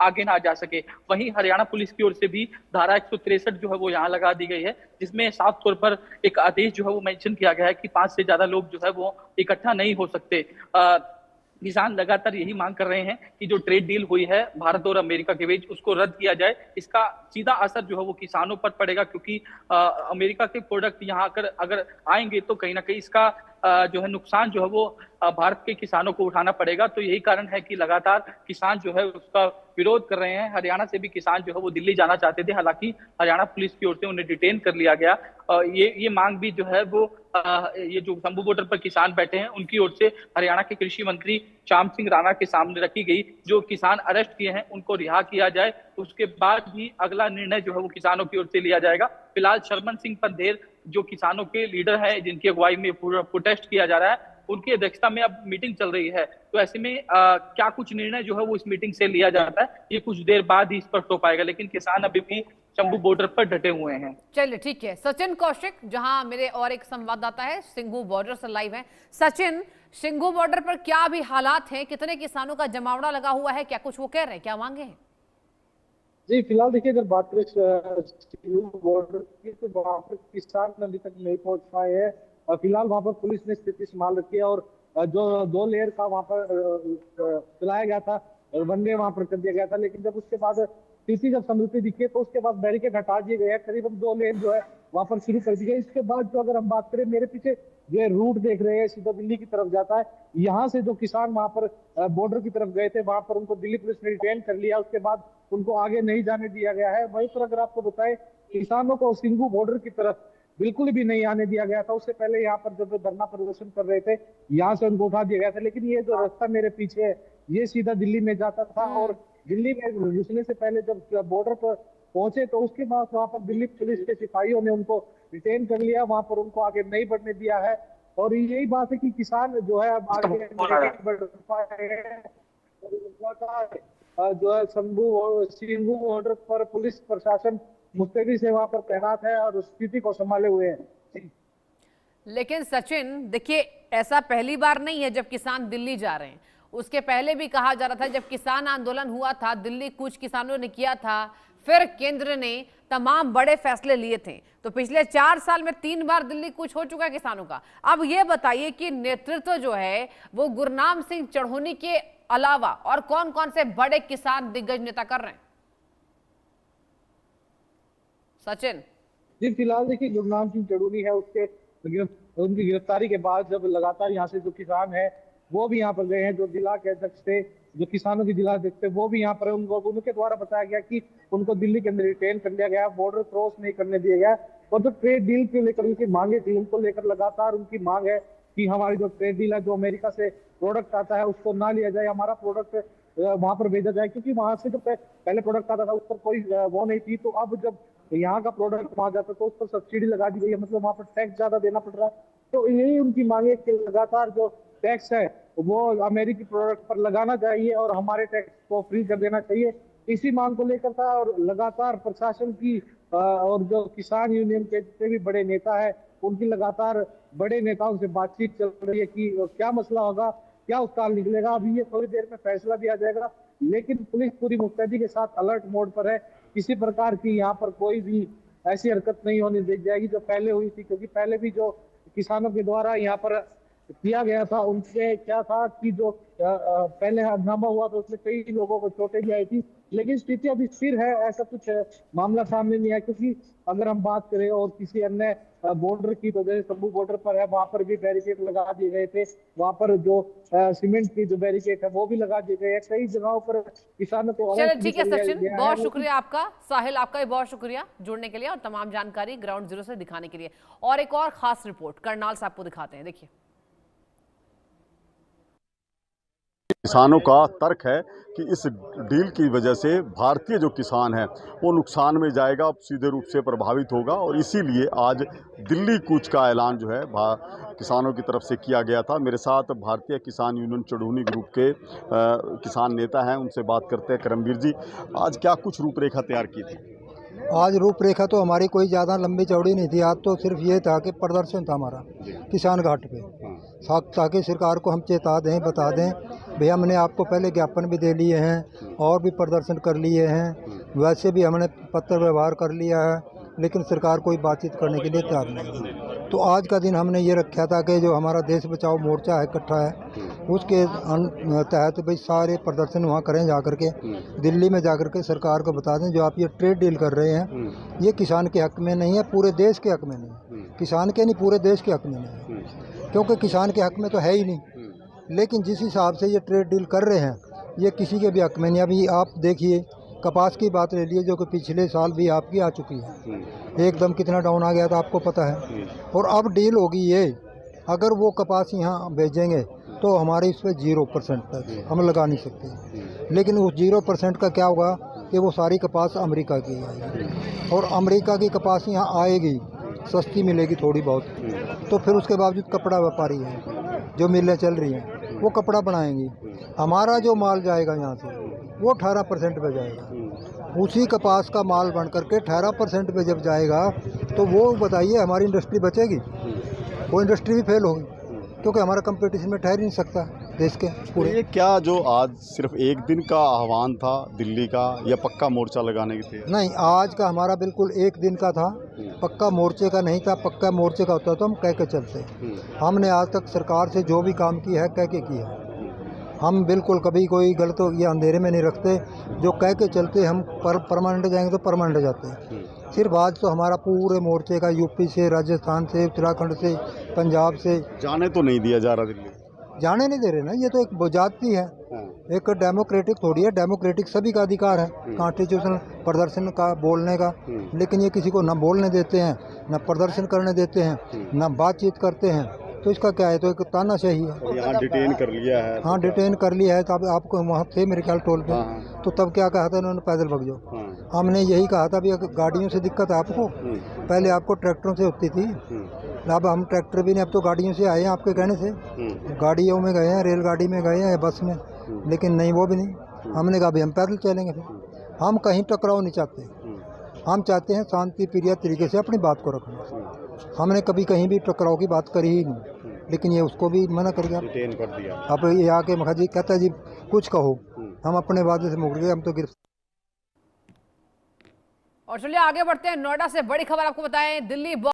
आगे ना जा सके। वहीं हरियाणा पुलिस की ओर से भी धारा 163 जो है वो यहाँ लगा दी गई है, जिसमें साफ तौर पर एक आदेश जो है वो मेंशन किया गया है कि 5 से ज्यादा लोग जो है वो इकट्ठा नहीं हो सकते। किसान लगातार यही मांग कर रहे हैं कि जो ट्रेड डील हुई है भारत और अमेरिका के बीच उसको रद्द किया जाए। इसका सीधा असर जो है वो किसानों पर पड़ेगा, क्योंकि अमेरिका के प्रोडक्ट यहाँ आकर अगर आएंगे तो कहीं ना कहीं इसका जो है नुकसान जो है वो भारत के किसानों को उठाना पड़ेगा। तो यही कारण है कि लगातार किसान जो है उसका विरोध कर रहे हैं। हरियाणा से भी किसान जो है वो दिल्ली जाना चाहते थे, हालांकि हरियाणा पुलिस की ओर से उन्हें डिटेन कर लिया गया। ये मांग भी जो है वो ये जो शंभू बॉर्डर पर किसान बैठे हैं उनकी ओर से हरियाणा के कृषि मंत्री श्याम सिंह राणा के सामने रखी गई। जो किसान अरेस्ट किए हैं उनको रिहा किया जाए, उसके बाद भी अगला निर्णय जो है वो किसानों की ओर से लिया जाएगा। फिलहाल शरमन सिंह पंधेर जो किसानों के लीडर है, जिनकी अगुवाई में पूरा प्रोटेस्ट किया जा रहा है, उनकी अध्यक्षता में अब मीटिंग चल रही है। तो ऐसे में क्या कुछ निर्णय जो है वो इस मीटिंग से लिया जाता है, ये कुछ देर बाद ही स्पष्ट हो पाएगा, लेकिन किसान अभी भी शंभू बॉर्डर पर डटे हुए हैं। चलिए ठीक है। सचिन कौशिक, जहां मेरे और एक संवाददाता है सिंघू बॉर्डर से लाइव है। सचिन, सिंघू बॉर्डर पर क्या भी हालात हैं, कितने किसानों का जमावड़ा लगा हुआ है, क्या कुछ वो कह रहे हैं, क्या मांगे हैं? जी, फिलहाल देखिए, अगर बात करें सिंघू बॉर्डर की तो वहाँ पर किसान अभी तक नहीं पहुंच पाए हैं। फिलहाल वहाँ पर पुलिस ने स्थिति संभाल रखी है और जो 2 लेयर का वहाँ पर चलाया गया था, वनवे वहाँ पर कर दिया गया था, लेकिन जब उसके बाद स्थिति जब समृद्धि दिखी तो उसके बाद बैरिकेड हटा दिए गए हैं। करीबन 2 लेन जो है वहाँ पर शुरू कर दी गई। इसके बाद जो अगर हम बात करें, मेरे पीछे जो रूट देख रहे हैं सीधा दिल्ली की तरफ जाता है। यहाँ से जो किसान वहाँ पर बॉर्डर की तरफ गए थे, वहाँ पर उनको दिल्ली पुलिस ने डिटेन कर लिया। उसके बाद उनको आगे नहीं जाने दिया गया है। वहीं पर अगर आपको बताएं, किसानों को सिंघू बॉर्डर की तरफ बिल्कुल भी नहीं आने दिया गया था। उससे पहले यहाँ पर जब धरना प्रदर्शन कर रहे थे, यहाँ से उनको उठा दिया गया था। लेकिन ये जो रास्ता मेरे पीछे है, ये सीधा दिल्ली में जाता था और दिल्ली में घुसने से पहले जब बॉर्डर पर पहुंचे तो उसके बाद वहाँ पर दिल्ली पुलिस के सिपाहियों ने उनको डिटेन कर लिया, वहाँ पर उनको आगे नहीं बढ़ने दिया है। और यही बात है कि किसान जो है अब आगे नहीं बढ़ पाए हैं। जो है सिंघू बॉर्डर पर पुलिस प्रशासन मुस्तैदी से वहां पर तैनात है और स्थिति को संभाले हुए हैं। लेकिन सचिन देखिए, ऐसा पहली बार नहीं है जब किसान दिल्ली जा रहे हैं। उसके पहले भी कहा जा रहा था, जब किसान आंदोलन हुआ था, दिल्ली कुछ किसानों ने किया था, फिर केंद्र ने तमाम बड़े फैसले लिए थे। तो पिछले 4 साल में 3 बार दिल्ली कुछ हो चुका है किसानों का। अब ये बताइए कि नेतृत्व जो है वो गुरनाम सिंह चढ़ोनी के अलावा और कौन कौन से बड़े किसान दिग्गज नेता कर रहे हैं? सचिन जी, फिलहाल देखिए, गुरनाम सिंह चढ़ोनी है, उनकी गिरफ्तारी के बाद जब लगातार यहाँ से जो किसान है वो भी यहाँ पर गए हैं। जो जिला के अध्यक्ष थे, जो किसानों के जिला अध्यक्ष थे, वो भी यहाँ पर उनके द्वारा बताया गया कि उनको दिल्ली के अंदर डिटेन कर लिया गया, बॉर्डर क्रॉस नहीं करने दिया गया। और जो ट्रेड डील को लेकर उनकी मांगे थी, उनको लेकर लगातार उनकी मांग है कि हमारी जो ट्रेड डील है, जो अमेरिका से प्रोडक्ट आता है उसको ना लिया जाए, हमारा प्रोडक्ट वहां पर भेजा जाए। क्योंकि वहां से जो पहले प्रोडक्ट आता था उस पर कोई वो नहीं थी, तो अब जब यहाँ का प्रोडक्ट वहां जाता तो उस पर सब्सिडी लगा दी गई है, मतलब वहां पर टैक्स ज्यादा देना पड़ रहा है। तो यही उनकी मांगे कि लगातार जो टैक्स है वो अमेरिकी प्रोडक्ट पर लगाना चाहिए और हमारे टैक्स को फ्री कर देना चाहिए। इसी मांग को लेकर था और लगातार प्रशासन की और जो किसान यूनियन के जितने भी बड़े नेता है, उनकी लगातार बड़े नेताओं से बातचीत चल रही है कि क्या मसला होगा, क्या उतार निकलेगा। अभी ये थोड़ी देर में फैसला दिया जाएगा, लेकिन पुलिस पूरी मुस्तैदी के साथ अलर्ट मोड पर है। किसी प्रकार की यहाँ पर कोई भी ऐसी हरकत नहीं होने दी जाएगी जो पहले हुई थी। क्योंकि पहले भी जो किसानों के द्वारा यहाँ पर किया गया था, उनसे क्या था कि जो पहले हंगामा हुआ तो उसमें कई लोगों को चोटें भी आई थी, लेकिन स्थिति अभी स्थिर है, ऐसा कुछ मामला सामने नहीं आया। क्योंकि अगर हम बात करें और किसी अन्य बॉर्डर की, तो जैसे शंभू बॉर्डर पर है, वहां पर भी बैरिकेड लगा दिए गए थे। वहां पर जो सीमेंट की जो बैरिकेड है वो भी लगा दिए गए हैं। कई जगहों पर किसानों को। चलिए ठीक है सचिन, बहुत शुक्रिया आपका। साहिल, आपका भी बहुत शुक्रिया जुड़ने के लिए और तमाम जानकारी ग्राउंड जीरो से दिखाने के लिए। और एक और खास रिपोर्ट करनाल से आपको दिखाते हैं, देखिए। किसानों का तर्क है कि इस डील की वजह से भारतीय जो किसान है वो नुकसान में जाएगा, सीधे रूप से प्रभावित होगा। और इसीलिए आज दिल्ली कूच का ऐलान जो है किसानों की तरफ से किया गया था। मेरे साथ भारतीय किसान यूनियन चढ़ोनी ग्रुप के किसान नेता हैं, उनसे बात करते हैं। करमवीर जी, आज क्या कुछ रूपरेखा तैयार की थी? आज रूपरेखा तो हमारी कोई ज़्यादा लंबी चौड़ी नहीं थी। आज तो सिर्फ ये था कि प्रदर्शन था हमारा किसान घाट पे, ताकि सरकार को हम चेता दें, बता दें भैया हमने आपको पहले ज्ञापन भी दे लिए हैं और भी प्रदर्शन कर लिए हैं, वैसे भी हमने पत्र व्यवहार कर लिया है, लेकिन सरकार कोई बातचीत करने के लिए तैयार नहीं है। तो आज का दिन हमने ये रखा था कि जो हमारा देश बचाओ मोर्चा है इकट्ठा है, उसके तहत भाई सारे प्रदर्शन वहाँ करें जाकर के, दिल्ली में जाकर के सरकार को बता दें जो आप ये ट्रेड डील कर रहे हैं ये किसान के हक में नहीं है, पूरे देश के हक में नहीं, किसान के नहीं पूरे देश के हक में नहीं है, क्योंकि किसान के हक में तो है ही नहीं। लेकिन जिस हिसाब से ये ट्रेड डील कर रहे हैं ये किसी के भी हक में नहीं। अभी आप देखिए कपास की बात ले लिए जो कि पिछले साल भी आपकी आ चुकी है, एकदम कितना डाउन आ गया था आपको पता है, और अब डील होगी ये, अगर वो कपास यहाँ भेजेंगे तो हमारे इस पर 0% टैक्स हम लगा नहीं सकते। लेकिन उस 0% का क्या होगा कि वो सारी कपास अमेरिका की आएगी, और अमेरिका की कपास यहाँ आएगी सस्ती मिलेगी थोड़ी बहुत, तो फिर उसके बावजूद कपड़ा व्यापारी है जो मिलें चल रही हैं वो कपड़ा बनाएंगी, हमारा जो माल जाएगा यहाँ से वो 18% पे जाएगा, उसी कपास का माल बन करके 18% पे जब जाएगा तो वो बताइए हमारी इंडस्ट्री बचेगी? वो इंडस्ट्री भी फेल होगी, क्योंकि हमारा कंपटीशन में ठहर नहीं सकता देश के पूरे। ये क्या जो आज सिर्फ एक दिन का आह्वान था दिल्ली का या पक्का मोर्चा लगाने की थी? नहीं, आज का हमारा बिल्कुल एक दिन का था, पक्का मोर्चे का नहीं था। पक्का मोर्चे का होता तो हम कह के चलते। हमने आज तक सरकार से जो भी काम किया है कह के किया है, हम बिल्कुल कभी कोई गलत ये अंधेरे में नहीं रखते, जो कह के चलते हम परमानेंट जाएंगे तो परमानेंट जाते हैं। सिर्फ आज तो हमारा पूरे मोर्चे का यूपी से, राजस्थान से, उत्तराखंड से, पंजाब से जाने तो नहीं दिया जा रहा दिल्ली, जाने नहीं दे रहे ना, ये तो एक ज्यादती है, एक डेमोक्रेटिक थोड़ी है, डेमोक्रेटिक सभी का अधिकार है कॉन्स्टिट्यूशनल प्रदर्शन का, बोलने का, लेकिन ये किसी को न बोलने देते हैं, न प्रदर्शन करने देते हैं, न बातचीत करते हैं, तो इसका क्या है? तो एक तानाशाही है। यहाँ डिटेन कर लिया है। हाँ, डिटेन कर लिया है, तब आपको वहाँ थे मेरे ख्याल टोल पे, तो तब क्या कहा था उन्होंने? पैदल भाग जाओ। हमने यही कहा था, भी गाड़ियों से दिक्कत है आपको, पहले आपको ट्रैक्टरों से होती थी, अब हम ट्रैक्टर भी नहीं, अब तो गाड़ियों से आए हैं आपके कहने से, गाड़ियों में गए हैं, रेलगाड़ी में गए हैं, बस में, लेकिन नहीं वो भी नहीं। हमने कहा भाई हम पैदल चलेंगे, फिर हम कहीं टकराव नहीं चाहते, हम चाहते हैं शांति प्रिय तरीके से अपनी बात को रखना। हमने कभी कहीं भी टकराव की बात करी ही नहीं, लेकिन ये उसको भी मना कर दिया, डिटेन कर दिया। अब ये आके मखा जी कहता है जी कुछ कहो, हम अपने वादे से मुकर गए, हम तो गिरफ्तार। और चलिए आगे बढ़ते हैं, नोएडा से बड़ी खबर आपको बताएं, दिल्ली